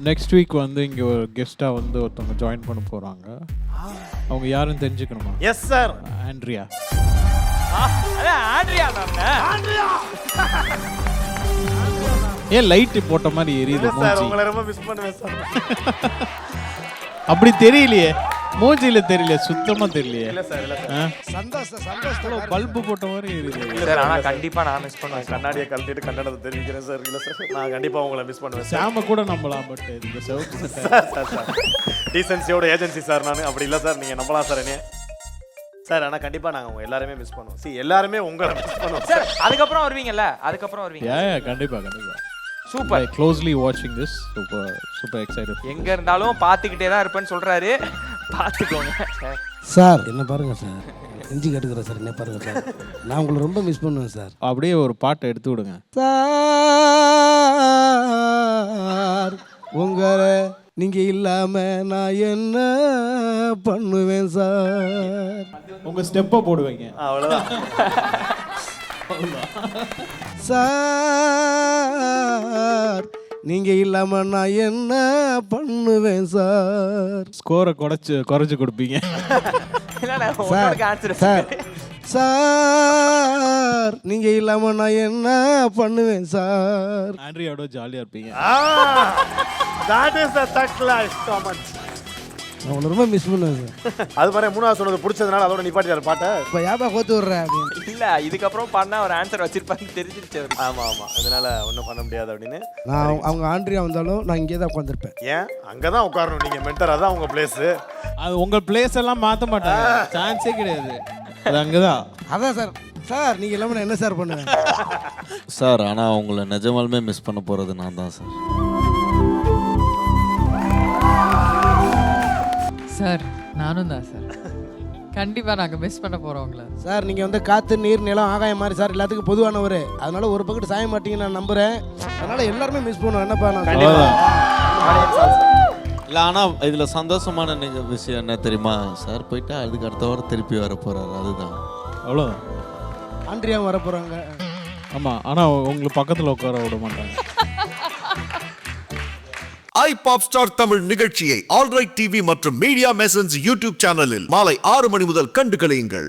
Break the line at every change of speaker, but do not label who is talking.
Next week வந்து இங்கே ஒரு கெஸ்ட்டாக வந்து ஒருத்தவங்க ஜாயின் பண்ண போகிறாங்க. அவங்க யாருன்னு தெரிஞ்சுக்கணுமா?
Yes sir.
ஆண்ட்ரியா. ஏன் லைட்டு போட்ட மாதிரி எரியுது
சார்
மூஞ்சி?
உங்களை ரொம்ப மிஸ் பண்ணுவேன் சார்.
அப்படி தெரியலையே, மூஞ்சியில தெரியல, சுத்தமா தெரியலையே.
இல்ல சார், இல்ல சார்.
சந்தோஷம் பல்பு போட்ட மாதிரி எரியுது.
சார் ஆனா கண்டிப்பா நான் மிஸ் பண்ணுவேன்.
கண்ணாடியை கழட்டிட்டு கன்னடத்தை தெரிவிக்கிறேன் சார். இல்ல சார், நான் கண்டிப்பா உங்களை மிஸ் பண்ணுவேன் சார்.
சாம கூட நம்பலாம், பட் இந்த சிவப்பு
சார் டீசன்சியோட ஏஜென்சி சார் நான். அப்படி இல்லை சார், நீங்கள் நம்பலாம் சார் என்னைய சார். ஆனால் கண்டிப்பாக நாங்கள் உங்கள் எல்லாருமே மிஸ் பண்ணுவோம். எல்லாருமே உங்களை மிஸ் பண்ணுவோம்
சார். அதுக்கப்புறம் வருவீங்கல்ல, அதுக்கப்புறம் வருவீங்க.
கண்டிப்பா கண்டிப்பா.
சூப்பர்.
க்ளோஸ்லி வாட்சிங் திஸ். Super excited.
எங்க இருந்தாலும் பார்த்துக்கிட்டே தான் இருப்பேன்னு சொல்றாரு. பார்த்துக்கோங்க
சார். என்ன பாருங்க சார், செஞ்சு கேட்டுக்கிறேன் சார். என்ன பாருங்க சார், நான் உங்களை ரொம்ப மிஸ் பண்ணுவேன் சார்.
அப்படியே ஒரு பாட்டை எடுத்து விடுங்க
சார். உங்களை நீங்க இல்லாம நான் என்ன பண்ணுவேன் சார்.
உங்க ஸ்டெப்பை போடுவீங்க,
அவ்வளோதான்
சார். நீங்க இல்லாம நான் என்ன பண்ணுவேன் சார்.
ஸ்கோரை குறைச்சு கொடுப்பீங்க.
சார் சார், நீங்க இல்லாம நான் என்ன பண்ணுவேன் சார்.
ஆண்ட்ரியாவோட ஜாலியா இருப்பீங்க.
that is the third class comment.
நான் உங்களை ரொம்ப மிஸ் பண்ணுவேன் சார்.
அது மாதிரி மூணாவது சொன்னது பிடிச்சதுனால அதோட நிப்பாட்டியார் பாட்டை.
இப்போ யாபா கோத்து விட்றேன் அப்படின்னு.
இல்ல இதுக்கப்புறம் பண்ணா ஒரு ஆன்சர் வச்சிருப்பான்னு தெரிஞ்சிருச்சு.
ஆமாம் ஆமாம், அதனால ஒன்றும் பண்ண முடியாது அப்படின்னு.
நான் அவங்க ஆண்ட்ரியா வந்தாலும் நான் இங்கே தான் உட்காந்துருப்பேன்.
ஏன் அங்கே தான் உட்காரணும், நீங்கள் மென்டர், அதான் உங்கள் பிளேஸு.
அது உங்க பிளேஸ் எல்லாம் மாற்ற மாட்டாங்க, சான்ஸே கிடையாது. அது அங்கதான்.
அதான் சார். சார் நீங்கள் இல்லாமல் நான் என்ன சார் பண்ணுவேன்
சார். ஆனால் உங்களை நிஜமாலுமே மிஸ் பண்ண போகிறது நான் தான் சார்.
சார் நானும் தான் சார். கண்டிப்பாக நாங்கள் மிஸ் பண்ண போகிறோங்கள
சார். நீங்கள் வந்து காற்று நீர் நிலம் ஆகாயம் மாதிரி சார், எல்லாத்துக்கும் பொதுவானவர். அதனால ஒரு பக்கத்து சாய மாட்டீங்கன்னு நான் நம்புகிறேன். அதனால எல்லாருமே மிஸ் பண்ணுவேன். என்னப்பா நான்
இல்லை, ஆனால் இதில் சந்தோஷமான விஷயம் என்ன தெரியுமா சார்? போயிட்டா அதுக்கு அடுத்த வாரம் திருப்பி வர போகிறாரு, அதுதான்.
அவ்வளோதான்.
ஆண்ட்ரியாவும் வர போகிறாங்க.
ஆமாம், ஆனால் உங்களுக்கு பக்கத்தில் உட்கார விட மாட்டாங்க.
iPop Star தமிழ் நிகழ்ச்சியை ஆல்ரைட் டிவி மற்றும் மீடியா மெசன்ஸ் யூடியூப் சேனலில் மாலை 6 மணி முதல் கண்டு களியுங்கள்.